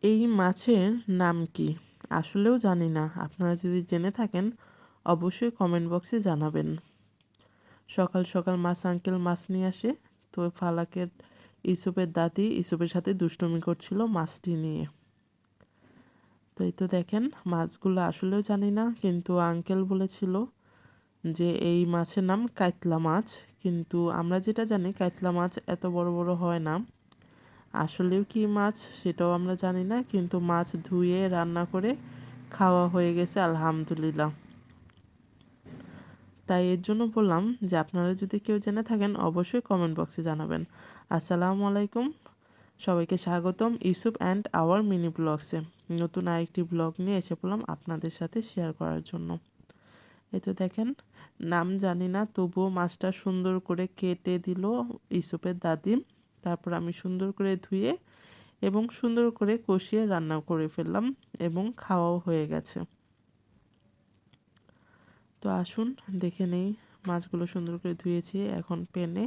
এই মাছের নাম কি? আসলেও জানি না। আপনারা যদি জেনে থাকেন অবশ্যই কমেন্ট বক্সে জানাবেন। সকাল সকাল মাছ আঙ্কেল মাছ নিয়ে আসে। তো ফালাকের ইসুপের দাদি ইসুপের সাথে দুষ্টুমি করছিল মাছটি নিয়ে। তো এই তো দেখেন মাছগুলো আসলেও জানি না, কিন্তু আঙ্কেল বলেছিল যে এই মাছের নাম কাতলা মাছ। কিন্তু আমরা যেটা জানি কাতলা মাছ এত বড় বড় হয় না। আসলেও কি মাছ সেটাও আমরা জানি না, কিন্তু মাছ ধুয়ে রান্না করে খাওয়া হয়ে গেছে আলহামদুলিল্লাহ। তাই এর জন্য বললাম যে আপনারা যদি কেউ জেনে থাকেন অবশ্যই কমেন্ট বক্সে জানাবেন। আসসালামু আলাইকুম, সবাইকে স্বাগতম ইউসুফ অ্যান্ড আওয়ার মিনি ব্লগসে। নতুন আরেকটি ব্লগ নিয়ে এসে পড়লাম আপনাদের সাথে শেয়ার করার জন্য। এই তো দেখেন নাম জানি না, তবুও মাছটা সুন্দর করে কেটে দিল ইউসুফের দাদি। তারপর আমি সুন্দর করে ধুয়ে এবং সুন্দর করে কষিয়ে রান্না করে ফেললাম এবং খাওয়াও হয়ে গেছে। তো আসুন দেখে নেই। মাছগুলো সুন্দর করে ধুয়েছি, এখন প্যানে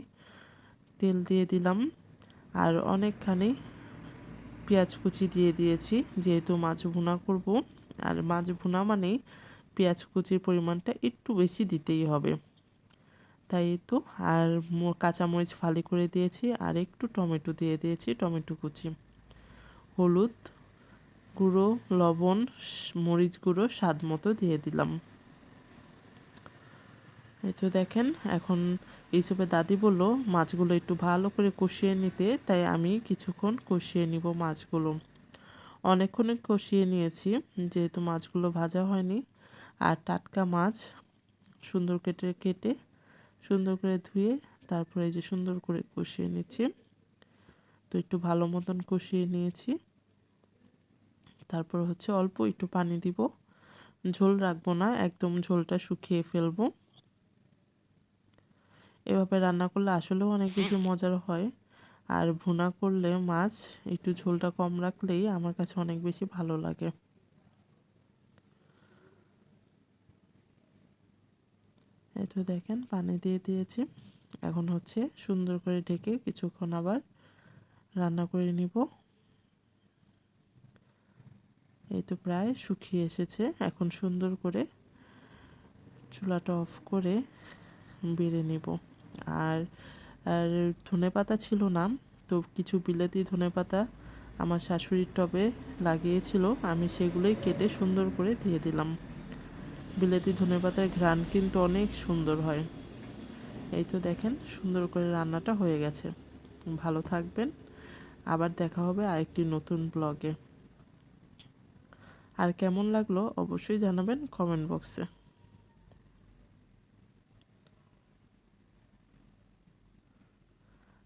তেল দিয়ে দিলাম আর অনেকখানি পেঁয়াজ কুচি দিয়ে দিয়েছি, যেহেতু মাছ ভুনা করব। আর মাছ ভুনা মানেই পেঁয়াজ কুচির পরিমাণটা একটু বেশি দিতেই হবে। তাই তো আর কাঁচামরিচ ফালি করে দিয়েছি আর একটু টমেটো দিয়ে দিয়েছি, টমেটো কুচি, হলুদ গুঁড়ো, লবণ, মরিচ গুঁড়ো স্বাদ মতো দিয়ে দিলাম। এই তো দেখেন এখন ইউসুফের দাদি বলল মাছগুলো একটু ভালো করে কষিয়ে নিতে, তাই আমি কিছুক্ষণ কষিয়ে নিব মাছগুলো। অনেকক্ষণ কষিয়ে নিয়েছি যেহেতু মাছগুলো ভাজা হয়নি। আর টাটকা মাছ সুন্দর কেটে কেটে সুন্দর করে ধুয়ে তারপরে এই যে সুন্দর করে কষিয়ে নিচ্ছি। তো একটু ভালো মতন কষিয়ে নিয়েছি। তারপর হচ্ছে অল্প একটু পানি দিব, ঝোল রাখবো না, একদম ঝোলটা শুকিয়ে ফেলবো। এভাবে রান্না করলে আসলেও অনেক বেশি মজার হয়। আর ভুনা করলে মাছ একটু ঝোলটা কম রাখলেই আমার কাছে অনেক বেশি ভালো লাগে। এই তো দেখেন পানি দিয়ে দিয়েছি, এখন হচ্ছে সুন্দর করে ঢেকে কিছুক্ষণ আবার রান্না করে নিব। এই তো প্রায় শুকিয়ে এসেছে, এখন সুন্দর করে চুলাটা অফ করে বেড়ে নেব। আর আর ধনেপাতা ছিল না, তো কিছু বিলেতি ধনেপাতা আমার শাশুড়ির টবে লাগিয়েছিল, আমি সেগুলোই কেটে সুন্দর করে দিয়ে দিলাম। বিলেতি ধনেপাতার ঘ্রাণ কিন্তু অনেক সুন্দর হয়। এই তো দেখেন সুন্দর করে রান্নাটা হয়ে গেছে। ভালো থাকবেন, আবার দেখা হবে আরেকটি নতুন ব্লগে। আর কেমন লাগলো অবশ্যই জানাবেন কমেন্ট বক্সে।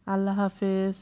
আল্লাহ হাফেজ।